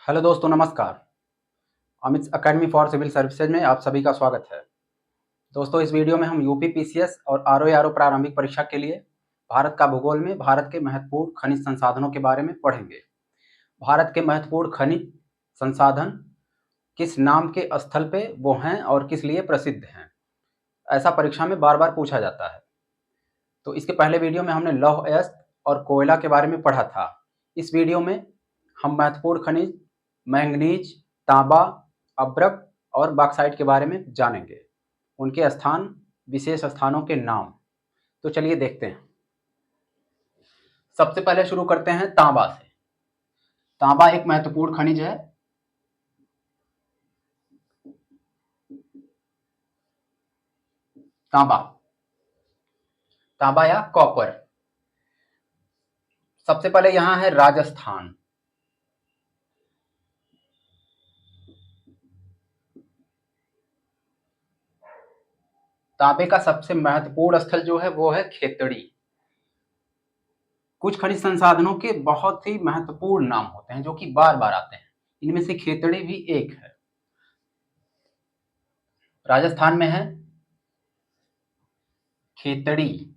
Hello दोस्तों, नमस्कार। Amit academy for civil services में आप सभी का स्वागत है। दोस्तों, इस वीडियो में हम यूपी पीसीएस और आरओ प्रारंभिक परीक्षा के लिए भारत का भूगोल में भारत के महत्वपूर्ण खनिज संसाधनों के बारे में पढ़ेंगे। भारत के महत्वपूर्ण खनिज संसाधन किस नाम के स्थल पे वो हैं और किस लिए प्रसिद्ध हैं, ऐसा परीक्षा में बार बार पूछा जाता है। तो इसके पहले वीडियो में हमने लौह अयस्क और कोयला के बारे में पढ़ा था। इस वीडियो में हम महत्वपूर्ण खनिज मैंगनीज, तांबा, अब्रक और बॉक्साइट के बारे में जानेंगे, उनके स्थान, विशेष स्थानों के नाम। तो चलिए देखते हैं। सबसे पहले शुरू करते हैं तांबा से। तांबा एक महत्वपूर्ण खनिज है। तांबा तांबा या कॉपर। सबसे पहले यहां है राजस्थान। तांबे का सबसे महत्वपूर्ण स्थल जो है वो है खेतड़ी। कुछ खनिज संसाधनों के बहुत ही महत्वपूर्ण नाम होते हैं जो कि बार बार आते हैं, इनमें से खेतड़ी भी एक है। राजस्थान में है खेतड़ी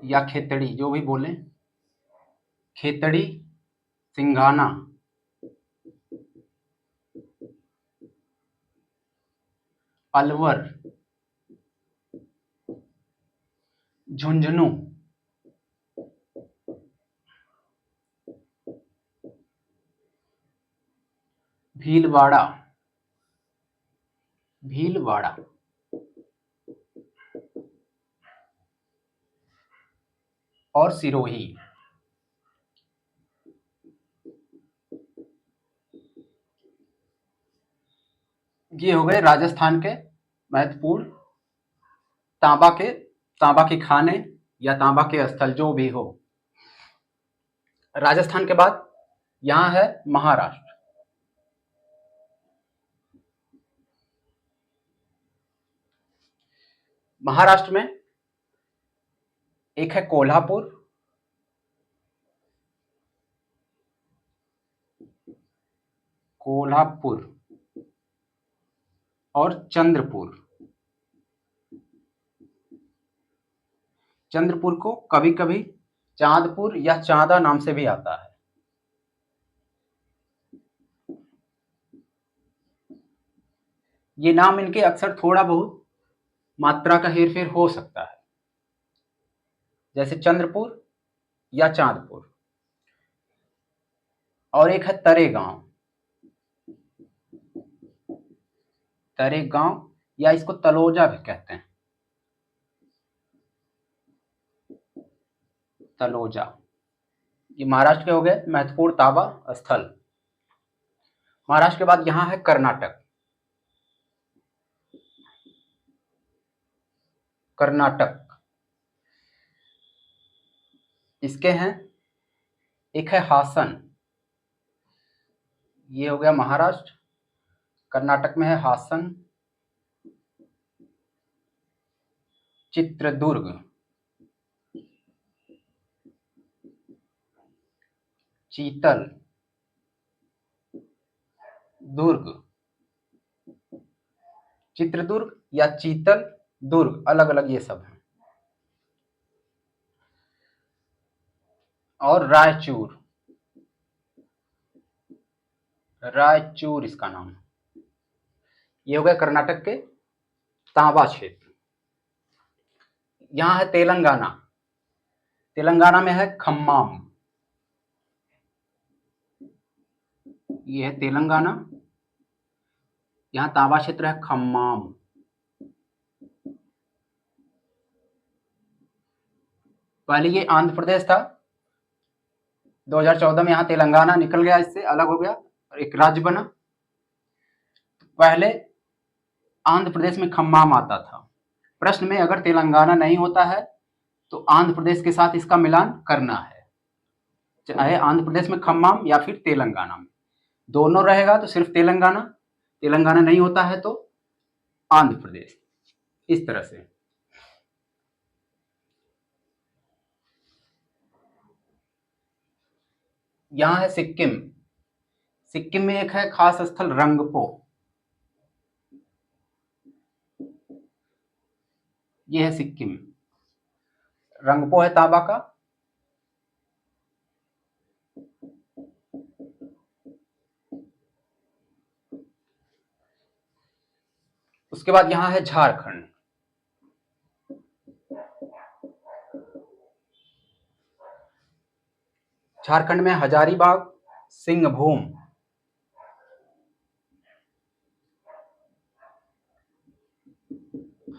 या खेतड़ी, जो भी बोलें। खेतड़ी, सिंघाना, अलवर, झुंझुनू, भीलवाड़ा, भीलवाड़ा और सिरोही। ये हो गए राजस्थान के महत्वपूर्ण तांबा के खाने या तांबा के स्थल, जो भी हो। राजस्थान के बाद यहां है महाराष्ट्र। महाराष्ट्र में एक है कोल्हापुर, कोल्हापुर और चंद्रपुर। चंद्रपुर को कभी कभी चांदपुर या चांदा नाम से भी आता है। ये नाम इनके अक्सर थोड़ा बहुत मात्रा का हेरफेर हो सकता है, जैसे चंद्रपुर या चांदपुर। और एक है तरेगांव। तरेगांव या इसको तलोजा भी कहते हैं। तलोजा। ये महाराष्ट्र के हो गए महत्वपूर्ण तांबा स्थल। महाराष्ट्र के बाद यहां है कर्नाटक। कर्नाटक, इसके हैं, एक है हासन। ये हो गया महाराष्ट्र। कर्नाटक में है हासन, चित्रदुर्ग, चीतल, दुर्ग। चित्रदुर्ग या चीतल दुर्ग अलग अलग ये सब हैं। और रायचूर, रायचूर इसका नाम। ये हो गया कर्नाटक के तांबा क्षेत्र। यहां है तेलंगाना। तेलंगाना में है खम्माम। ये है तेलंगाना, यहां तांबा क्षेत्र है खम्माम। पहले ये आंध्र प्रदेश था, 2014 में यहां तेलंगाना निकल गया, इससे अलग हो गया और एक राज्य बना। पहले आंध्र प्रदेश में खम्माम आता था। प्रश्न में अगर तेलंगाना नहीं होता है तो आंध्र प्रदेश के साथ इसका मिलान करना है, चाहे आंध्र प्रदेश में खम्माम या फिर तेलंगाना में। दोनों रहेगा तो सिर्फ तेलंगाना, तेलंगाना नहीं होता है तो आंध्र प्रदेश, इस तरह से। यहाँ है सिक्किम। सिक्किम में एक है खास स्थल रंगपो। ये है सिक्किम। रंगपो है तांबा का। उसके बाद यहाँ है झारखंड। झारखंड में हजारीबाग, सिंहभूम।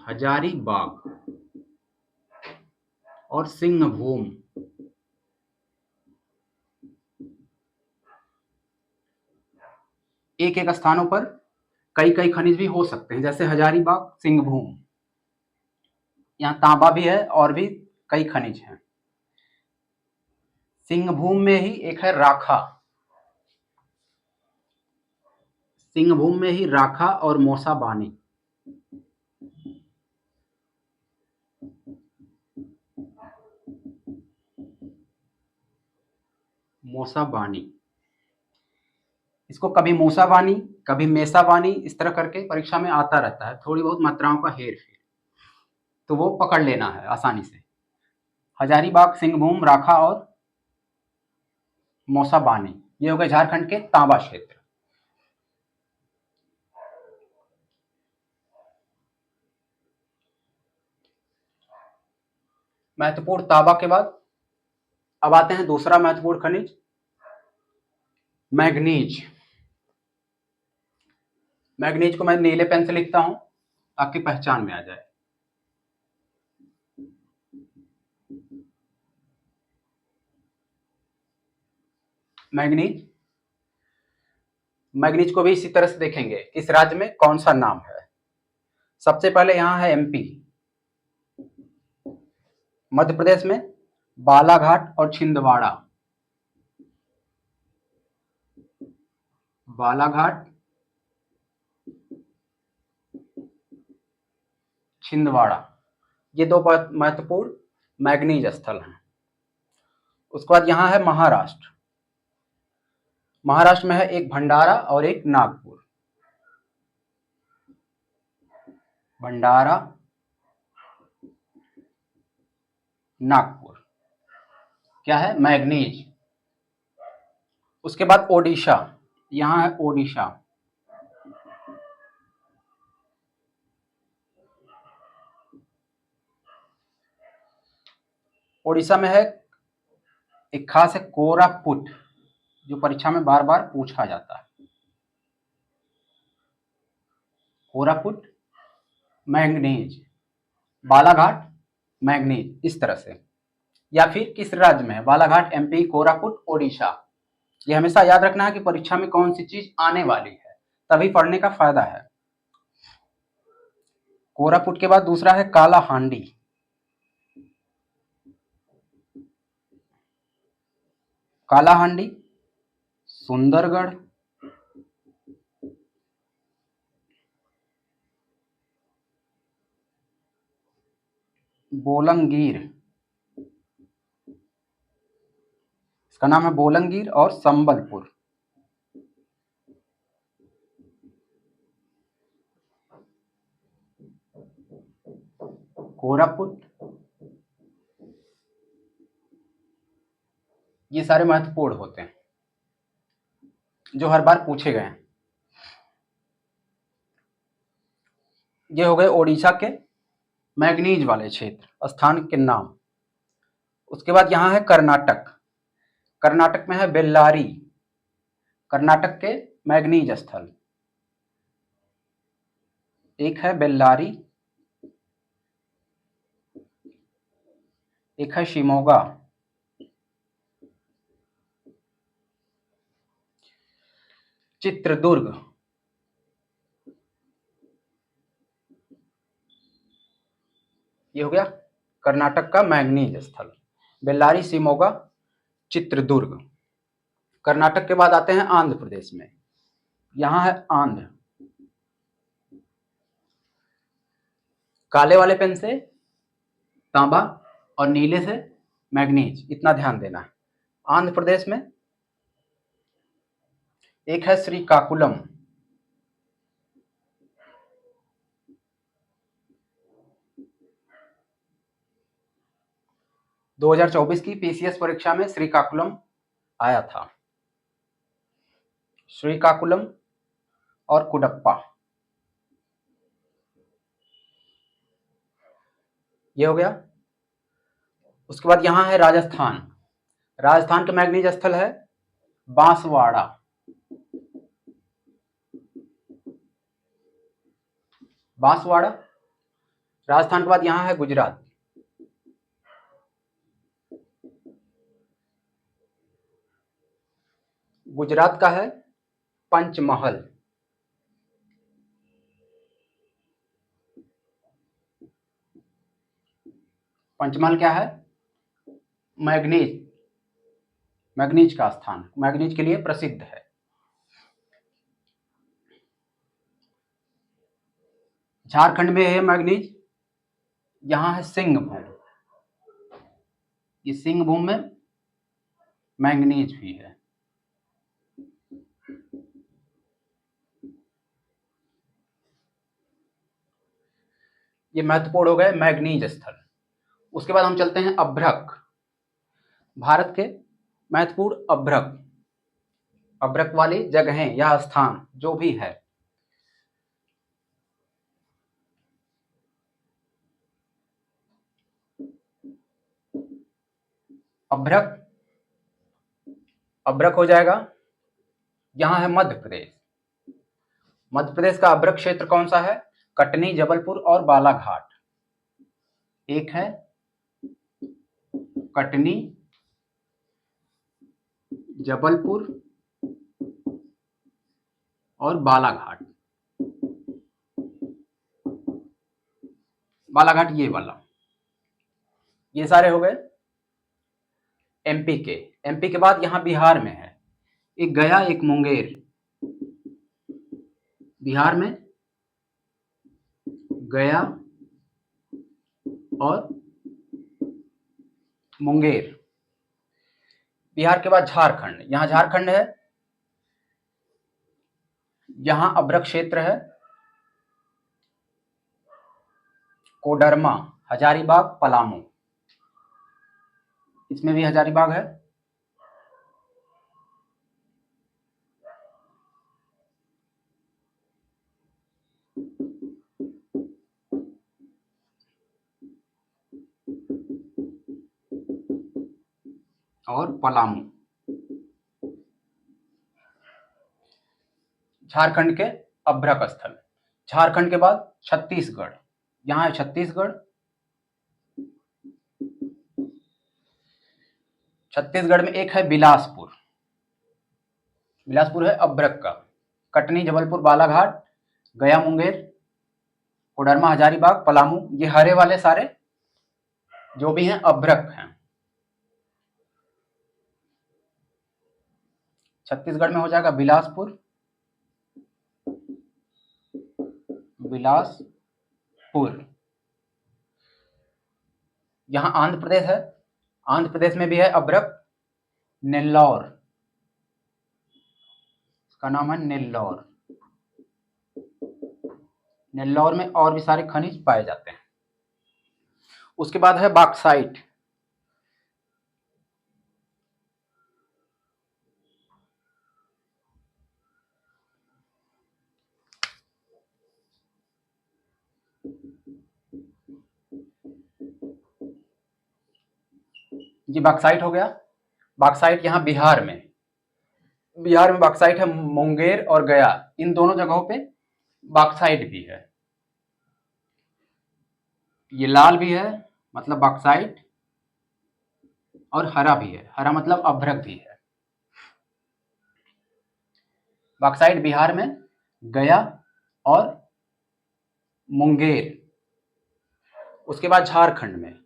हजारीबाग और सिंहभूम। एक एक स्थानों पर कई कई खनिज भी हो सकते हैं, जैसे हजारीबाग, सिंहभूम। यहाँ तांबा भी है और भी कई खनिज हैं। सिंहभूम में ही एक है राखा। सिंहभूम में ही राखा और मोसा बानी। मोसा बानी, इसको कभी मूसा बानी, कभी मेसा बानी, इस तरह करके परीक्षा में आता रहता है। थोड़ी बहुत मात्राओं का हेर फेर, तो वो पकड़ लेना है आसानी से। हजारीबाग, सिंहभूम, राखा और मौसा बानी, ये हो गए झारखंड के तांबा क्षेत्र। महत्वपूर्ण तांबा के बाद अब आते हैं दूसरा महत्वपूर्ण खनिज, मैग्नीज। मैग्नीज को मैं नीले पेन से लिखता हूं ताकि पहचान में आ जाए। मैग्नीज, मैग्नीज को भी इसी तरह से देखेंगे, किस राज्य में कौन सा नाम है। सबसे पहले यहां है एमपी। मध्य प्रदेश में बालाघाट और छिंदवाड़ा। बालाघाट, छिंदवाड़ा, ये दो महत्वपूर्ण मैग्नीज स्थल हैं। उसके बाद यहां है महाराष्ट्र। महाराष्ट्र में है एक भंडारा और एक नागपुर। भंडारा, नागपुर, क्या है, मैग्नीज। उसके बाद ओडिशा, यहां है ओडिशा। ओडिशा में है एक खास है कोरापुट, जो परीक्षा में बार बार पूछा जाता है। कोरापुट, मैंगनीज। बालाघाट, मैंगनीज, इस तरह से। या फिर किस राज्य में है, बालाघाट एमपी, कोरापुट ओडिशा। ये हमेशा याद रखना है कि परीक्षा में कौन सी चीज आने वाली है, तभी पढ़ने का फायदा है। कोरापुट के बाद दूसरा है काला हांडी। काला हांडी, सुंदरगढ़, बोलंगीर, इसका नाम है बोलंगीर, और संबलपुर। कोरापुट, ये सारे महत्वपूर्ण होते हैं जो हर बार पूछे गए हैं। ये हो गए ओडिशा के मैग्नीज वाले क्षेत्र, स्थान के नाम। उसके बाद यहां है कर्नाटक। कर्नाटक में है बेल्लारी, कर्नाटक के मैग्नीज स्थल। एक है बेल्लारी, एक है शिमोगा। चित्रदुर्ग, ये हो गया कर्नाटक का मैग्नीज स्थल। बेल्लारी, शिमोगा, चित्रदुर्ग। कर्नाटक के बाद आते हैं आंध्र प्रदेश में। यहां है आंध्र। काले वाले पेन से तांबा और नीले से मैग्नीज, इतना ध्यान देना है। आंध्र प्रदेश में एक है श्रीकाकुलम। दो 2024 की पीसीएस परीक्षा में श्रीकाकुलम आया था। श्रीकाकुलम और कुडप्पा, ये हो गया। उसके बाद यहाँ है राजस्थान। राजस्थान का मैग्नीज स्थल है बांसवाड़ा। बांसवाड़ा राजस्थान के बाद यहाँ है गुजरात। गुजरात का है पंचमहल। पंचमहल क्या है? मैग्नीज, मैग्नीज का स्थान, मैग्नीज के लिए प्रसिद्ध है। झारखंड में है मैग्नीज, यहाँ है सिंहभूम। ये सिंहभूम में मैग्नीज भी है। ये महत्वपूर्ण हो गए मैग्नीज स्थल। उसके बाद हम चलते हैं अभ्रक। भारत के महत्वपूर्ण अभ्रक, अभ्रक वाली जगहें या स्थान जो भी है। अभ्रक, अभ्रक हो जाएगा, यहां है मध्य प्रदेश। मध्य प्रदेश का अभ्रक क्षेत्र कौन सा है? कटनी, जबलपुर और बालाघाट। एक है कटनी, जबलपुर और बालाघाट। बालाघाट ये वाला, ये सारे हो गए एमपी के। एमपी के बाद यहां बिहार में है एक गया, एक मुंगेर। बिहार में गया और मुंगेर। बिहार के बाद झारखंड, यहां झारखंड है, यहां अभ्रक क्षेत्र है कोडरमा, हजारीबाग, पलामू। इसमें भी हजारीबाग है। और पलामू। झारखंड के अभ्रक स्थल। झारखंड के बाद छत्तीसगढ़, यहां है छत्तीसगढ़। छत्तीसगढ़ में एक है बिलासपुर। बिलासपुर है अभ्रक का। कटनी, जबलपुर, बालाघाट, गया, मुंगेर, कोडरमा, हजारीबाग, पलामू, ये हरे वाले सारे जो भी हैं अभ्रक हैं। छत्तीसगढ़ में हो जाएगा बिलासपुर, बिलासपुर। यहां आंध्र प्रदेश है, आंध्र प्रदेश में भी है अभ्रक नेल्लौर, इसका नाम है नेल्लौर। नेल्लौर में और भी सारे खनिज पाए जाते हैं। उसके बाद है बॉक्साइट। ये बॉक्साइट हो गया। बॉक्साइट यहाँ बिहार में, बिहार में बॉक्साइट है मुंगेर और गया, इन दोनों जगहों पे बॉक्साइट भी है। ये लाल भी है मतलब बॉक्साइट, और हरा भी है, हरा मतलब अभ्रक भी है। बॉक्साइट बिहार में गया और मुंगेर। उसके बाद झारखंड में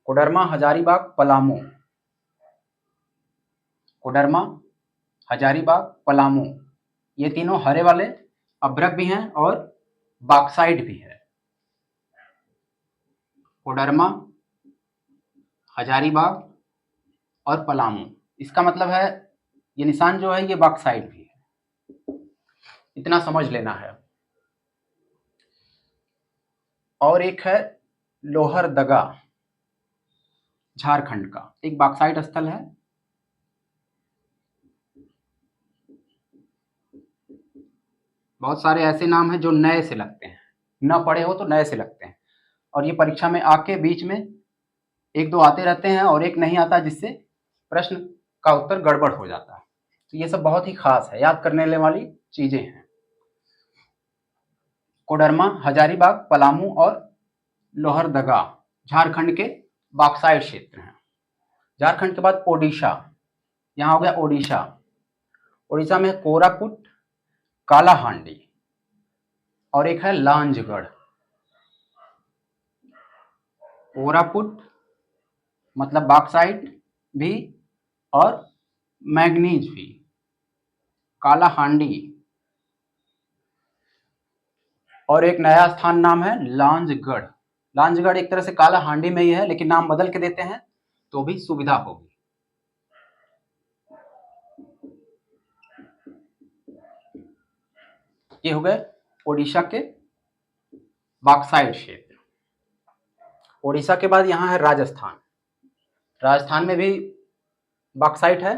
कोडरमा, हजारीबाग, पलामू। कोडरमा, हजारीबाग, पलामू, ये तीनों हरे वाले अभ्रक भी हैं और बॉक्साइट भी है। कोडरमा, हजारीबाग और पलामू, इसका मतलब है ये निशान जो है ये बॉक्साइट भी है। इतना समझ लेना है। और एक है लोहरदगा, झारखंड का एक बॉक्साइट स्थल है। बहुत सारे ऐसे नाम हैं जो नए से लगते हैं, न पढ़े हो तो नए से लगते हैं, और ये परीक्षा में आके बीच में एक दो आते रहते हैं और एक नहीं आता, जिससे प्रश्न का उत्तर गड़बड़ हो जाता है। तो ये सब बहुत ही खास है, याद करने वाली चीजें हैं। कोडरमा, हजारीबाग, पलामू और लोहरदगा झारखंड के बॉक्साइट क्षेत्र हैं। झारखंड के बाद ओडिशा, यहाँ हो गया ओडिशा। ओडिशा में कोरापुट, कालाहांडी और एक है लांजगढ़। कोरापुट मतलब बॉक्साइट भी और मैग्नीज भी। कालाहांडी और एक नया स्थान नाम है लांजगढ़। लांजगढ़ एक तरह से कालाहांडी में ही है, लेकिन नाम बदल के देते हैं तो भी सुविधा होगी। ये हो गए ओडिशा के बॉक्साइट क्षेत्र। ओडिशा के बाद यहाँ है राजस्थान। राजस्थान में भी बॉक्साइट है।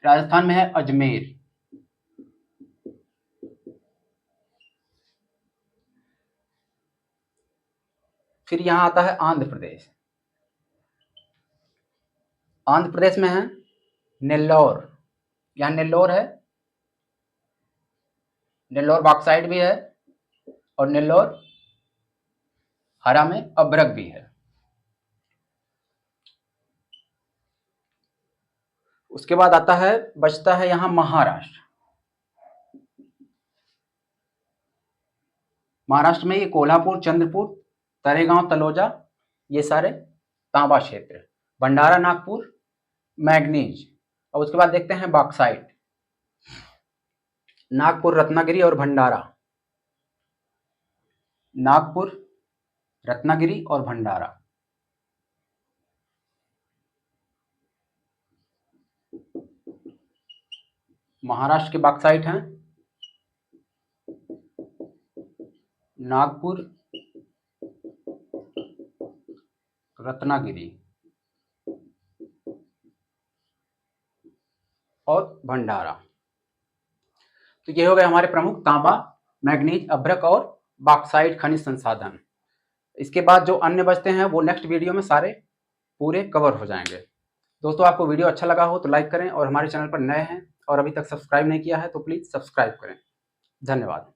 राजस्थान में है अजमेर। फिर यहाँ आता है आंध्र प्रदेश। आंध्र प्रदेश में है नेल्लौर। यहाँ नेल्लौर है, नेल्लौर बॉक्साइट भी है और नेल्लौर हरा में अभ्रक भी है। उसके बाद आता है, बचता है यहाँ महाराष्ट्र। महाराष्ट्र में ये कोल्हापुर, चंद्रपुर, तरेगांव, तलोजा, ये सारे तांबा क्षेत्र। भंडारा, नागपुर, मैग्नीज। और उसके बाद देखते हैं बॉक्साइट। नागपुर, रत्नागिरी और भंडारा। नागपुर, रत्नागिरी और भंडारा। महाराष्ट्र के बॉक्साइट हैं नागपुर, रत्नागिरी और भंडारा। तो ये हो गए हमारे प्रमुख तांबा, मैग्नीज, अभ्रक और बॉक्साइट खनिज संसाधन। इसके बाद जो अन्य बचते हैं वो नेक्स्ट वीडियो में सारे पूरे कवर हो जाएंगे। दोस्तों, आपको वीडियो अच्छा लगा हो तो लाइक करें, और हमारे चैनल पर नए हैं और अभी तक सब्सक्राइब नहीं किया है तो प्लीज़ सब्सक्राइब करें। धन्यवाद।